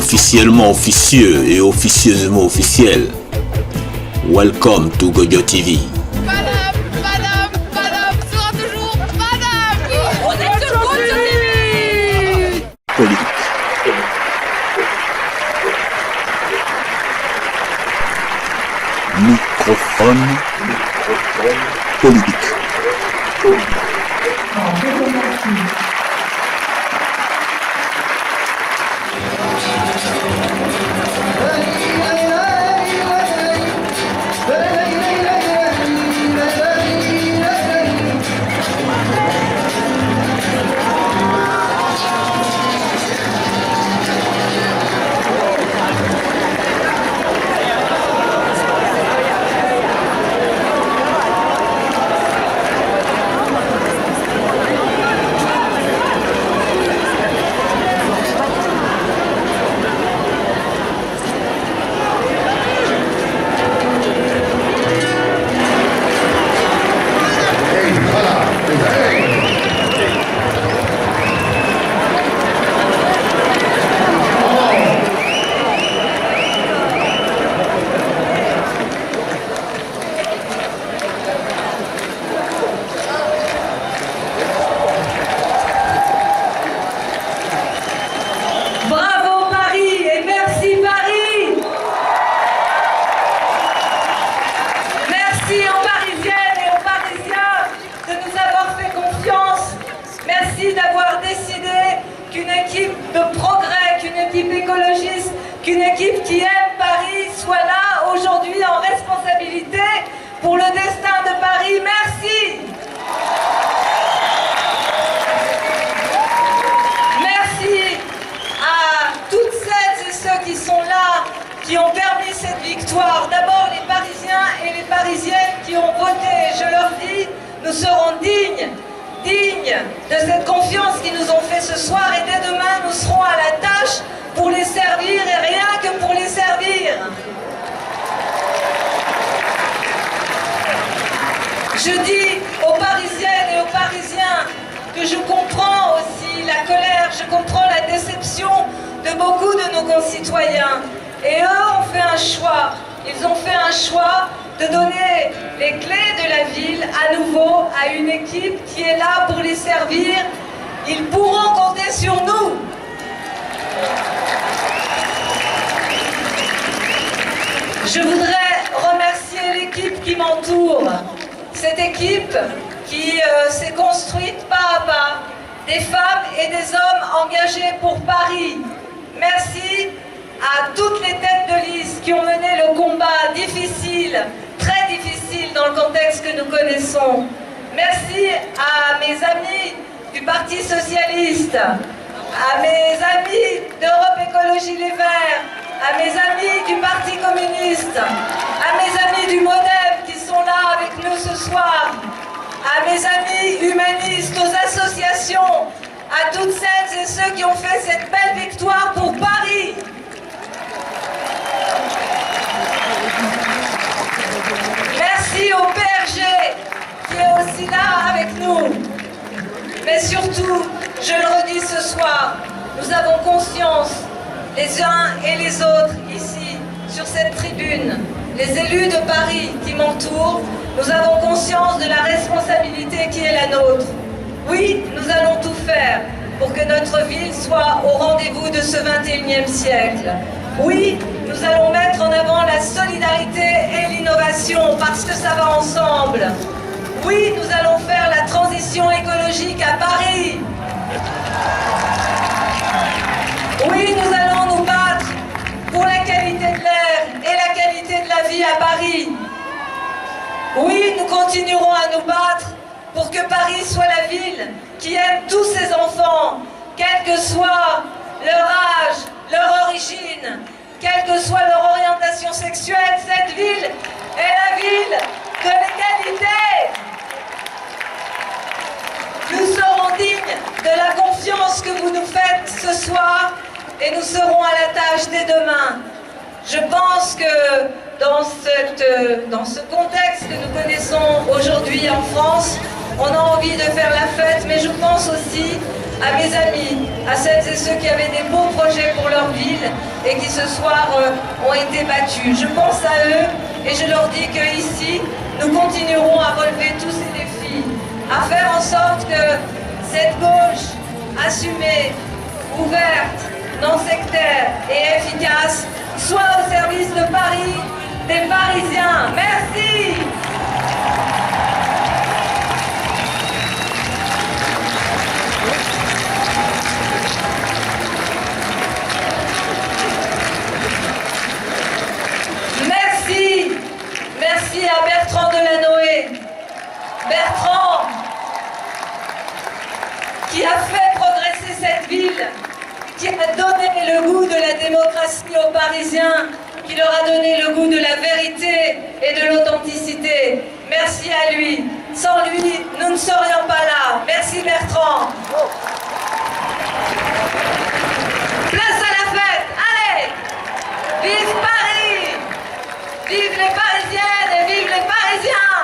officiellement officieux et officieusement officiel. Welcome to Gojo TV. Madame, sera toujours madame. On est sur Gojo TV. Politique. Microphone politique. Merci d'avoir décidé qu'une équipe de progrès, qu'une équipe écologiste, qu'une équipe qui aime Paris soit là aujourd'hui en responsabilité pour le destin de Paris. Merci. Merci à toutes celles et ceux qui sont là, qui ont permis cette victoire. D'abord les Parisiens et les Parisiennes qui ont voté. Je leur dis, nous serons dignes de cette confiance qu'ils nous ont fait ce soir, et dès demain nous serons à la tâche pour les servir et rien que pour les servir. Je dis aux Parisiennes et aux Parisiens que je comprends aussi la colère, je comprends la déception de beaucoup de nos concitoyens. Et eux ont fait un choix. Ils ont fait un choix de donner les clés de la ville à nouveau à une équipe qui est là pour les servir. Ils pourront compter sur nous. Je voudrais remercier l'équipe qui m'entoure. Cette équipe qui s'est construite pas à pas. Des femmes et des hommes engagés pour Paris. Merci à toutes les têtes de liste qui ont mené le combat difficile, très difficile dans le contexte que nous connaissons. Merci à mes amis du Parti Socialiste, à mes amis d'Europe Écologie Les Verts, à mes amis du Parti Communiste, à mes amis du MoDem qui sont là avec nous ce soir, à mes amis humanistes, aux associations, à toutes celles et ceux qui ont fait cette belle victoire pour Paris. Merci au PRG qui est aussi là avec nous. Mais surtout, je le redis ce soir, nous avons conscience, les uns et les autres ici, sur cette tribune, les élus de Paris qui m'entourent, nous avons conscience de la responsabilité qui est la nôtre. Oui, nous allons tout faire pour que notre ville soit au rendez-vous de ce 21e siècle. Oui, nous allons mettre en avant la solidarité et l'innovation parce que ça va ensemble. Oui, nous allons faire la transition écologique à Paris. Oui, nous allons nous battre pour la qualité de l'air et la qualité de la vie à Paris. Oui, nous continuerons à nous battre pour que Paris soit la ville qui aime tous ses enfants, quel que soit leur âge, leur origine, quelle que soit leur orientation sexuelle. Cette ville est la ville de l'égalité. Nous serons dignes de la confiance que vous nous faites ce soir et nous serons à la tâche dès demain. Je pense que dans ce contexte que nous connaissons aujourd'hui en France, on a envie de faire la fête, mais je pense aussi à mes amis, à celles et ceux qui avaient des beaux projets pour leur ville et qui ce soir ont été battus. Je pense à eux et je leur dis qu'ici, nous continuerons à relever tous ces défis, à faire en sorte que cette gauche assumée, ouverte, non sectaire et efficace soit au service de Paris, des Parisiens. Merci. Merci. Merci à Bertrand Delanoë. Bertrand, qui a fait progresser cette ville, qui a donné le goût de la démocratie aux Parisiens, qui leur a donné le goût de la vérité et de l'authenticité. Merci à lui. Sans lui, nous ne serions pas là. Merci Bertrand. Place à la fête. Allez! Vive Paris! Vive les Parisiennes et vive les Parisiens!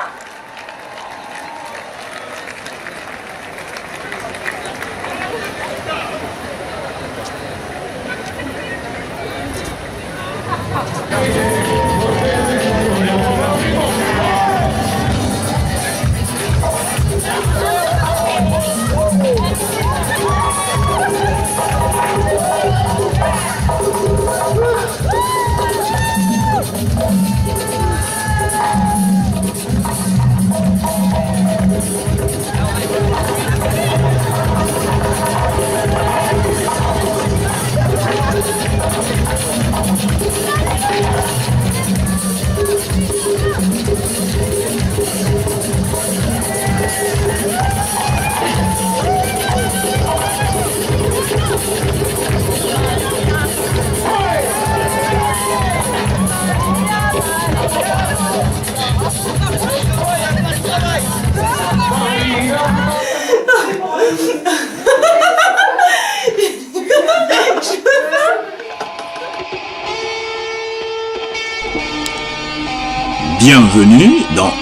Bienvenue dans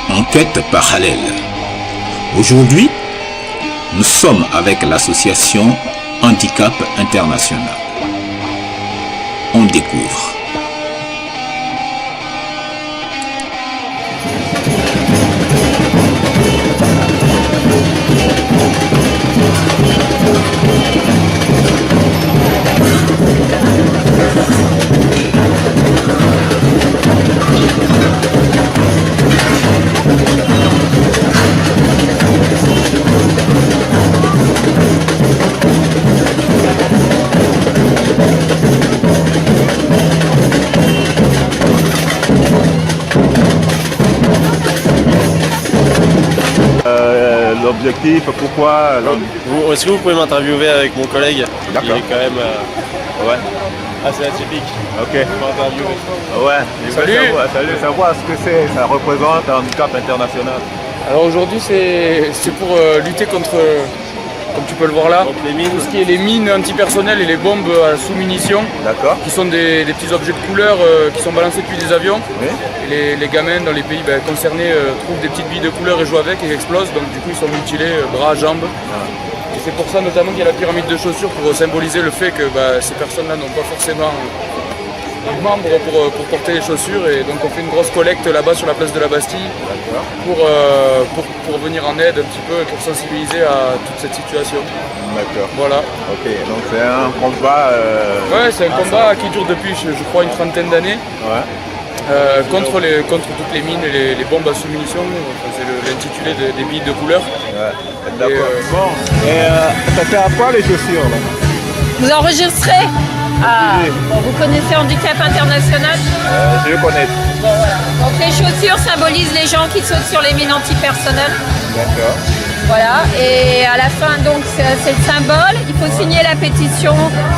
Enquête parallèle. Aujourd'hui, nous sommes avec l'association Handicap International. On découvre. L'objectif, pourquoi Est-ce que vous pouvez m'interviewer avec mon collègue? D'accord. Il est quand même Ouais. assez atypique. Ok. M'interviewer. Ouais. Je Salut. veux savoir ce que c'est, ça représente un handicap international. Alors aujourd'hui c'est pour lutter contre, comme tu peux le voir là, Donc les mines. tout ce qui est les mines antipersonnelles et les bombes à sous-munitions, D'accord. qui sont des petits objets de couleur qui sont balancés depuis des avions. Oui. Et les gamins dans les pays concernés trouvent des petites billes de couleur et jouent avec et explosent, donc du coup ils sont mutilés, bras, jambes. Et c'est pour ça notamment qu'il y a la pyramide de chaussures pour symboliser le fait que ces personnes-là n'ont pas forcément de membres pour porter les chaussures, et donc on fait une grosse collecte là-bas sur la place de la Bastille pour venir en aide un petit peu et pour sensibiliser à toute cette situation. D'accord. Voilà. Ok, donc c'est un combat. Ouais, c'est un combat qui dure depuis je crois une trentaine d'années. Ouais. Contre toutes les mines et les bombes à sous-munitions. Enfin, c'est l'intitulé des billes de couleur. Ouais. D'accord. Bon. Et ça fait à quoi les chaussures là? Vous enregistrez? Ah, bon, vous connaissez Handicap International? Je connais. Bon, voilà. Donc les chaussures symbolisent les gens qui sautent sur les mines antipersonnelles. D'accord. Voilà, et à la fin, donc, c'est le symbole. Il faut signer la pétition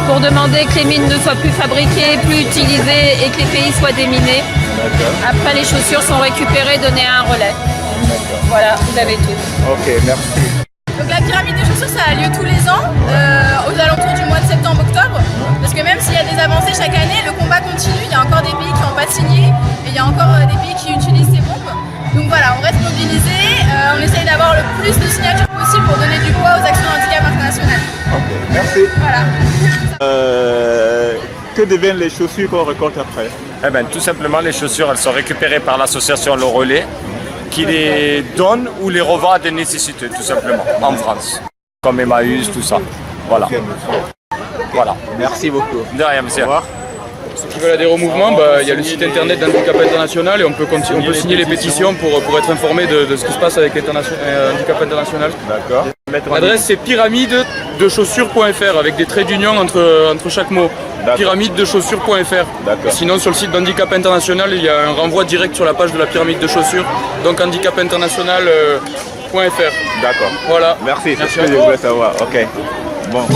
pour demander que les mines ne soient plus fabriquées, plus utilisées et que les pays soient déminés. D'accord. Après, les chaussures sont récupérées, données à un relais. D'accord. Voilà, vous avez tout. Ok, merci. Donc la pyramide des chaussures, ça a lieu tous les ans, aux alentours du mois de septembre-octobre, parce que même s'il y a des avancées chaque année, le combat continue, il y a encore des pays qui n'ont pas signé, et il y a encore des pays qui utilisent ces bombes. Donc voilà, on reste mobilisés, on essaye d'avoir le plus de signatures possible pour donner du poids aux actions de handicap international. Ok, merci. Voilà. Que deviennent les chaussures qu'on récolte après? Eh ben, tout simplement, les chaussures, elles sont récupérées par l'association Le Relais, qui les donne ou les revend à des nécessités, tout simplement, en France. Comme Emmaüs, tout ça. Voilà. Voilà. Merci beaucoup. De rien, monsieur. Au revoir. Ceux qui veulent adhérer au mouvement, il y a le site internet d'Handicap International et on peut signer les pétitions pour être informé de ce qui se passe avec Handicap International. D'accord. L'adresse c'est pyramide-de-chaussures.fr avec des traits d'union entre chaque mot. Pyramide-de-chaussures.fr. Sinon sur le site d'Handicap International il y a un renvoi direct sur la page de la pyramide de chaussures. Donc handicapinternational.fr. D'accord. Voilà. Merci, c'est ce que je voulais savoir. Ok. Bon.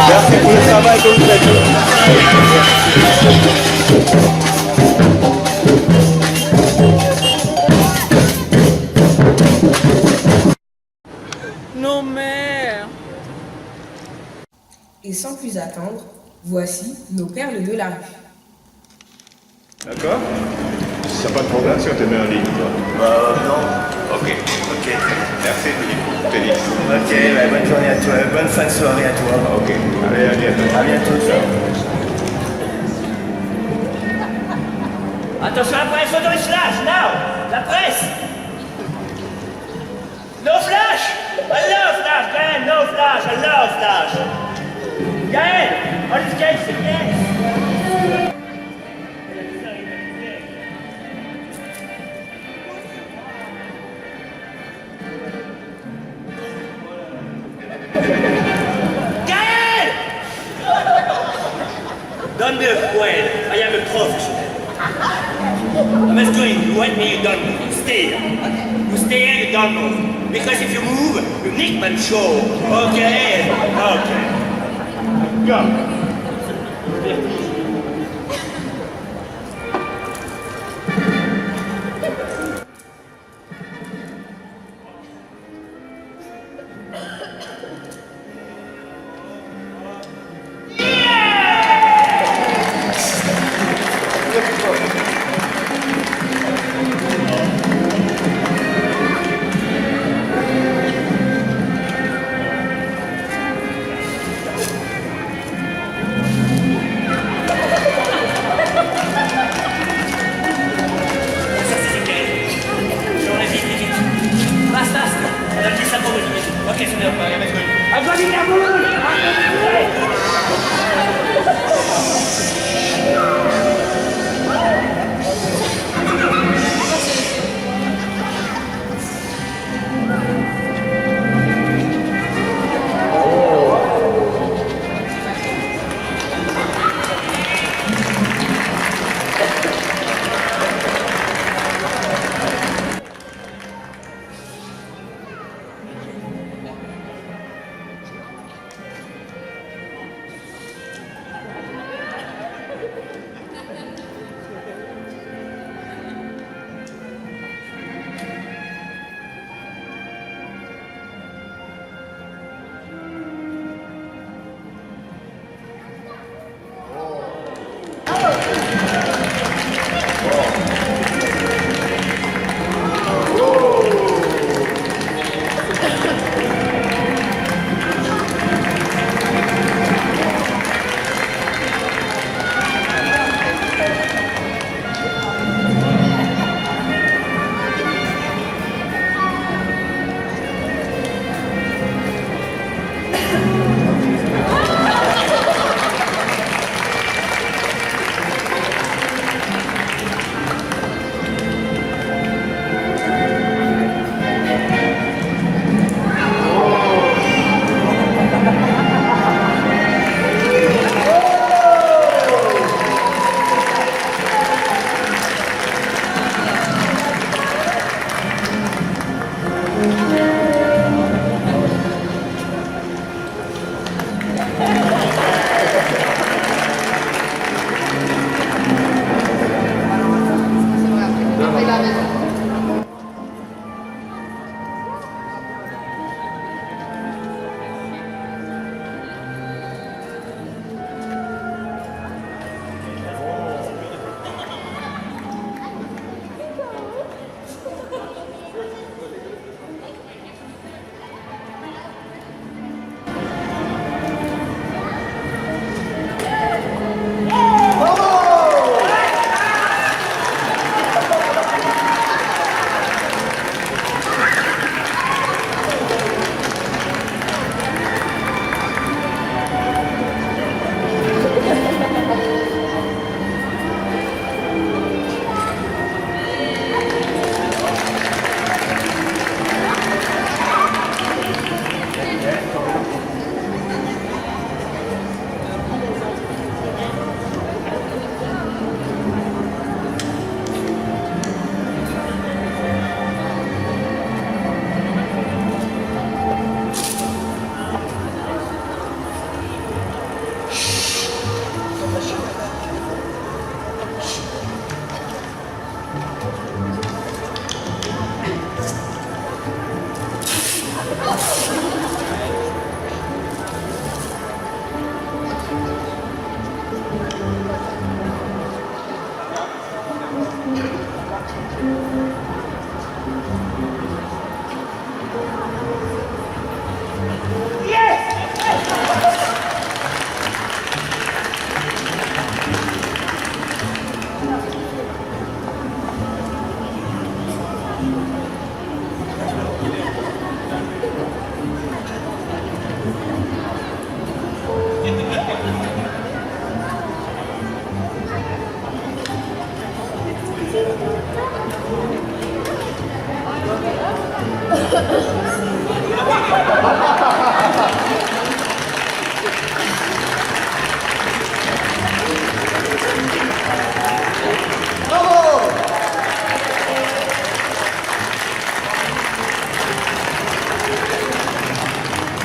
Merci pour le travail que vous faites. Non mais... Et sans plus attendre, voici nos perles de la rue. D'accord. Si ça n'a pas de problème, si on te met en ligne, toi. Non. Ok. Merci, Félix. Ok, bonne journée à toi, bonne fin de soirée à toi. Ok. Allez, à bientôt. À bientôt, ciao. Attention à la presse, autorise flash, now! La presse! No flash! Allow flash, Gaël, no flash, allow flash! Gaël! On is Gaël, c'est yes! Gaël! Don't be afraid, I am a professional. I'm just going, you want me, you don't move. You stay here. You stay here, you don't move. Because if you move, you nick my show. Okay? Okay. Go.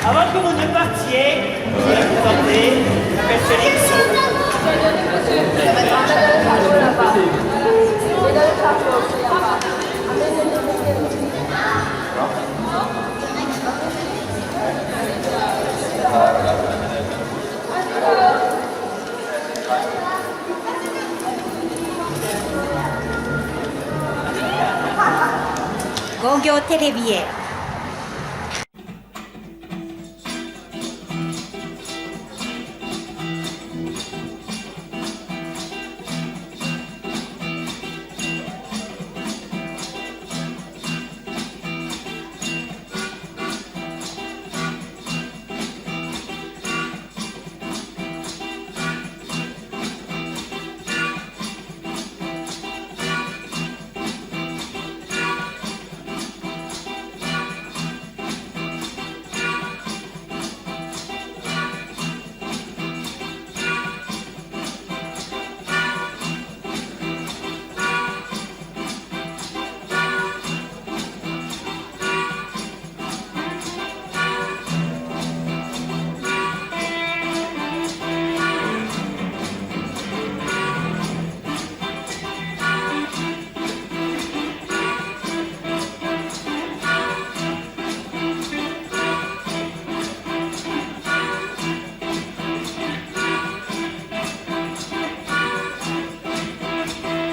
Avant que vous ne partiez, je vais vous présenter, je m'appelle Félix. Gogyo Télévié.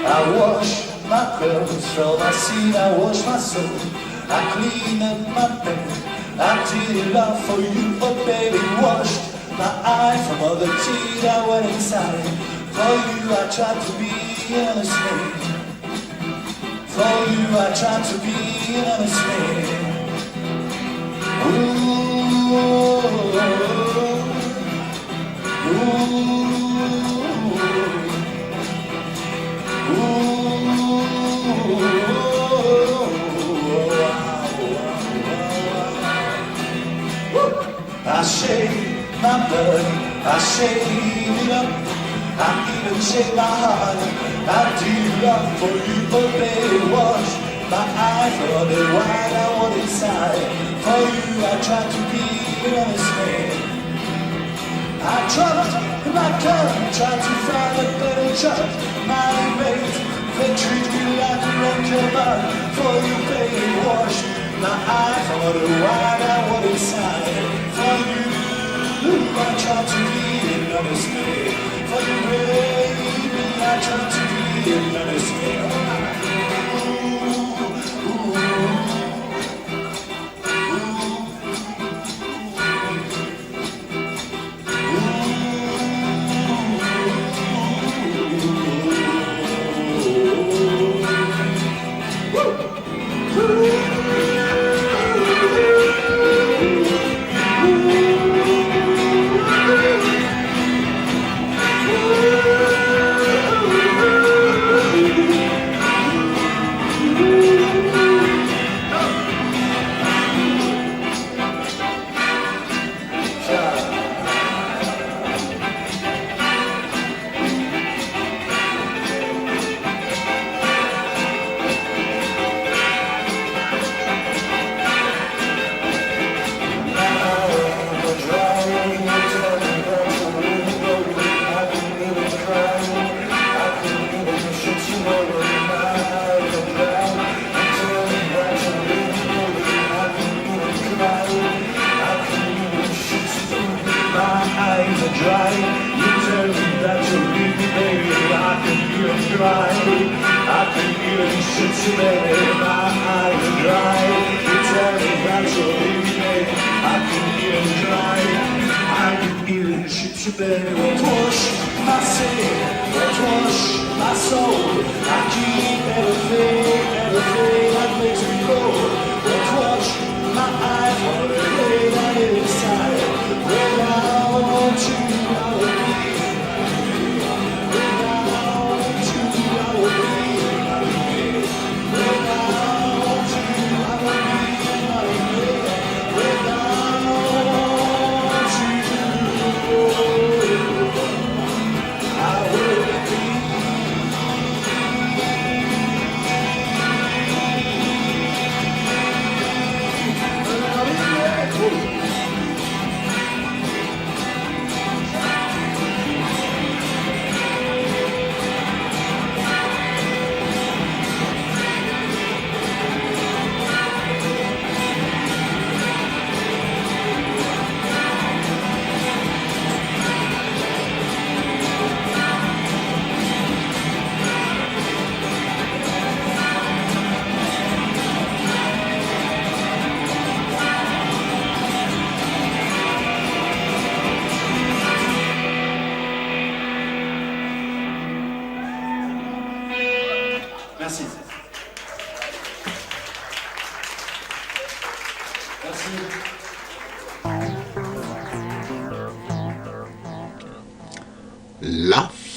I wash my clothes from my seat, I wash my soul, I clean up my bed, I did it all for you, but baby washed my eye from all the tears I went inside. For you I tried to be honest man, for you I tried to be honest man. Ooh, ooh. I shave my blood, I shave it up, I even shave my heart, I do it all for you, but baby wash my eyes for the wine I want inside. For you I try to be an honest man, I dropped my gun, tried to find a better job, my mate, they treat me like a wreck bar. For you baby wash my eyes for the wine I want inside. For you I try to be an honest man, for you baby I try to be an honest man.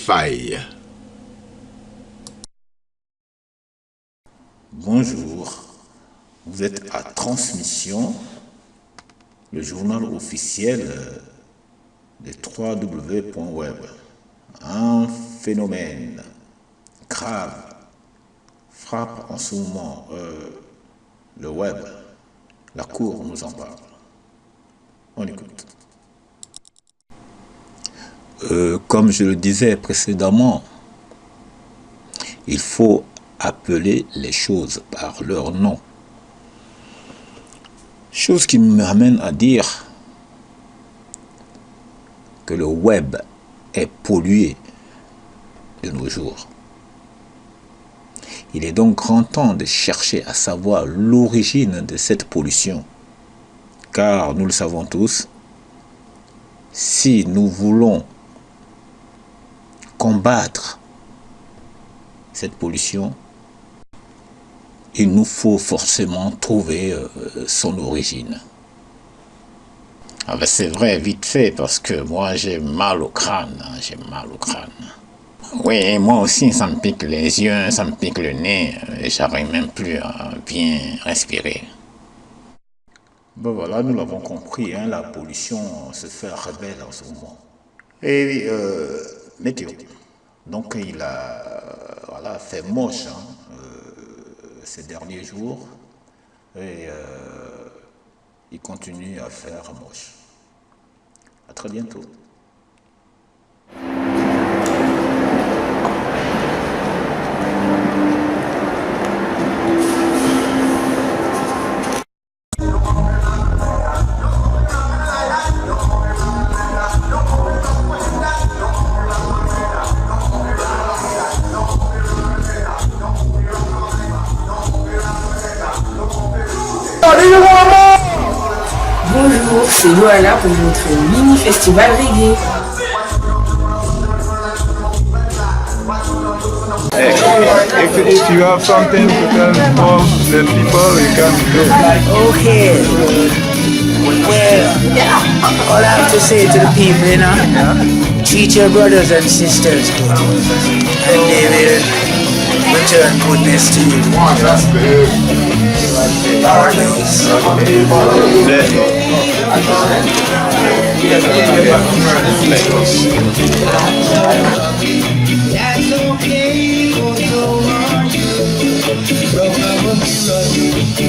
failles. Bonjour, vous êtes à Transmission, le journal officiel des www.web. Un phénomène grave frappe en ce moment le web. La Cour nous en parle. On écoute. Comme je le disais précédemment, il faut appeler les choses par leur nom. Chose qui m'amène à dire que le web est pollué de nos jours. Il est donc grand temps de chercher à savoir l'origine de cette pollution. Car nous le savons tous, si nous voulons combattre cette pollution, il nous faut forcément trouver son origine. Ah ben c'est vrai, vite fait, parce que moi j'ai mal au crâne, j'ai mal au crâne. Oui, moi aussi ça me pique les yeux, ça me pique le nez, et j'arrive même plus à bien respirer. Ben voilà, nous l'avons compris, hein, la pollution se fait rebelle en ce moment. Et météo. Donc il a fait moche ces derniers jours et il continue à faire moche. À très bientôt. Bonjour, c'est Loala pour votre mini-festival reggae. If you have something to tell the people, you can do it. Okay. Well, all I have to say to the people, you know, treat your brothers and sisters good, and they will return goodness to you. That's okay, for so are you. From our mirror,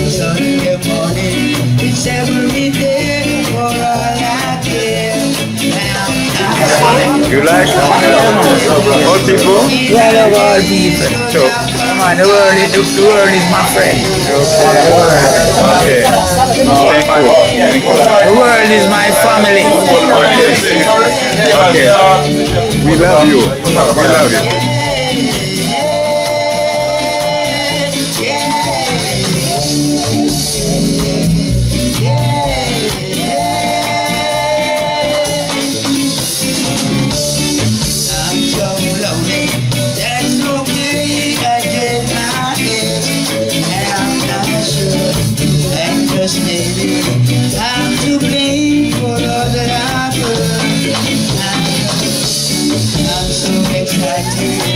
Sunday morning, it's every day for all I care. You like all people? Yeah, I love all people. So, Come on, the world is my friend. okay. Thank you. The world is my family. Okay. We love you. We love you. I'm to blame for all that I've done. I'm so excited.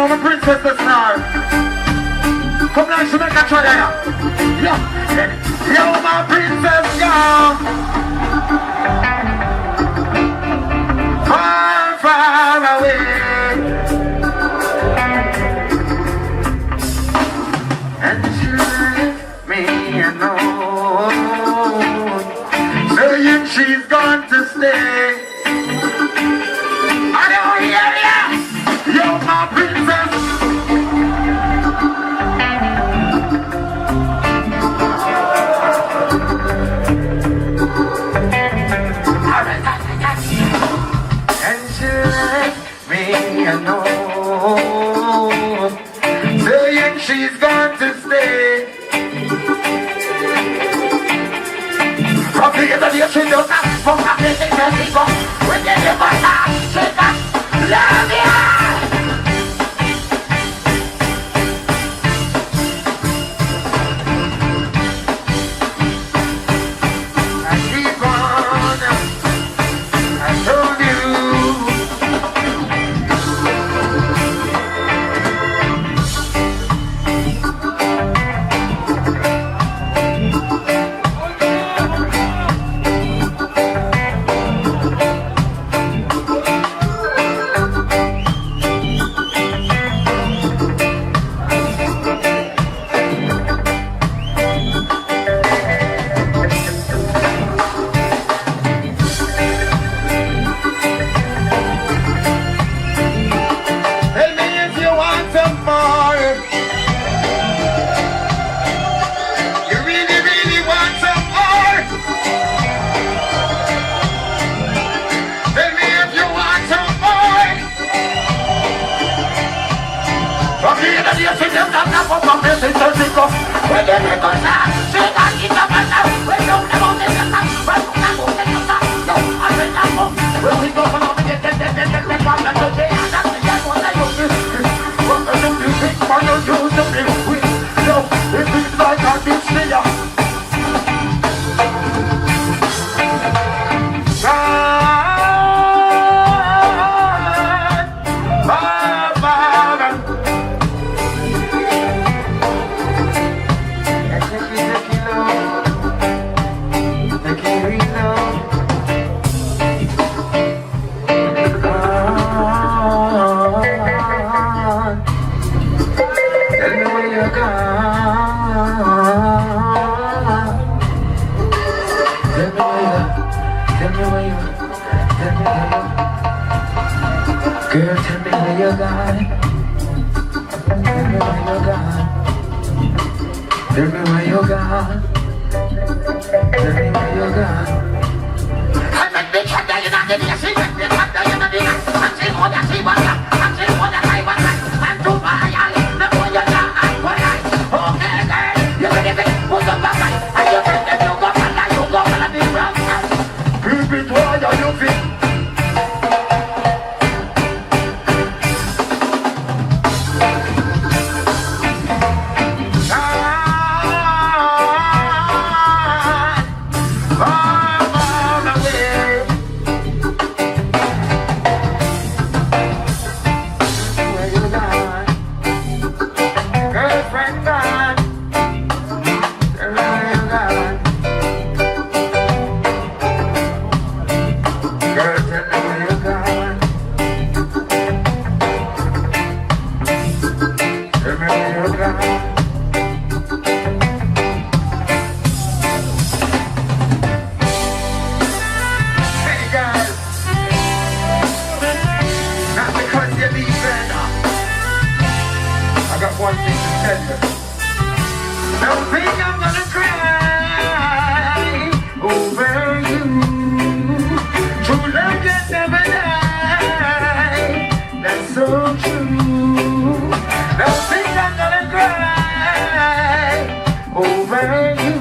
my princess the star. Come on, she make a try there. Yo, my princess girl. Far, far away. And she left me alone, saying she's going to stay. I don't hear ya. You're my princess. And she left me alone, saying she's going to stay. From the end of the she don't have from the place where she go. When they never stop, she got love ya. I keep on, I told you. Tell me if you want some more. You really, really want some more. Tell me if you want some more. From the end of the year, she don't have enough of my message to pick up. When they make us laugh, she got it up and down. When you never make us laugh, when you never make us laugh, no, I will not go. When we go for nothing, get from the day, and that's the guy what I do. What I do, you think, man, you do something with. No, it is like a bitch there. Tell me where you're gone. Tell me where you. Girl, tell me where you're gone. Tell me where you're gone. Tell me where you're gone. Tell me where you're gone. I'm a bitch, I'm dying on the day. She went me, I'm dying on the day. I'm saying all that she wants, I'm saying all that I want. I'm too violent, the boy you're not, I'm polite. Okay, girl, you're gonna be put up my mind. And you think that you go for that, you go for the big round. Keep it while you feel. One thing to tell you. Don't think I'm gonna cry over you. True love can never die. That's so true. Don't think I'm gonna cry over you.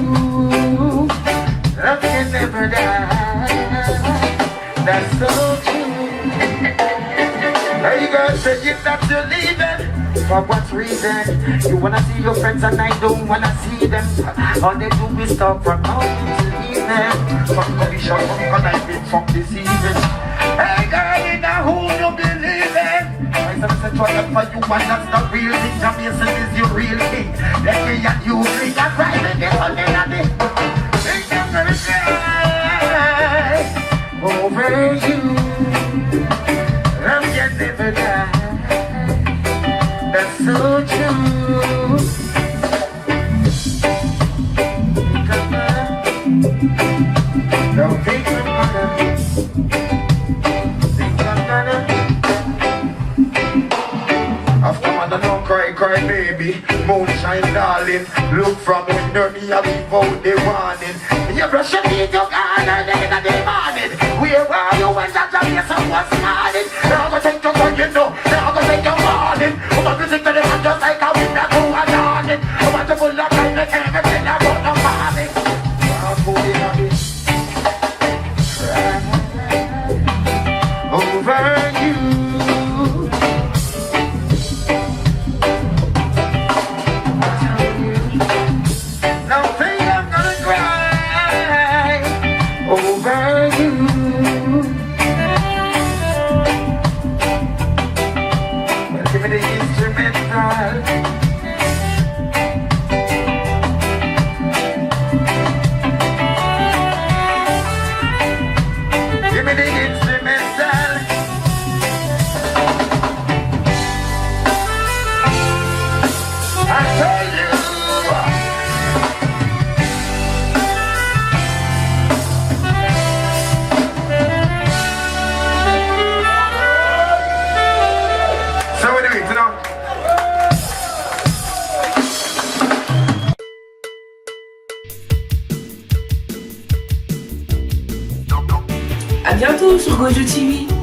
Love can never die. That's so true. Hey girl, say it that you're leaving. For what reason? You wanna see your friends and I don't wanna see them. All they do is talk from morning till evening. Some coffee shop, cause I've been from this evening. Hey girl, in a who you believe in? I said whatever you want, that's the real thing. Jamaican is your real king. Let me and you drink and ride in this one in a day. Think I'm gonna cry over you. I'm gonna never die. That's so true. Don't think I'm gonna. After mother don't cry, cry baby. Moonshine darling. Look from window me a leave out the warning. You brush your teeth, you gone early in the morning. Where are you when that Jamaican was smiling? Now go take your gun, you know. Now go take your morning. I'm gonna think to the man just like a window to a dawning. I'm gonna pull up like the everything about the morning. I'm pulling on it. Over you. Give me the instrumental. Give me the instrumental. I told you. So what do we do now? À bientôt sur Gojo TV.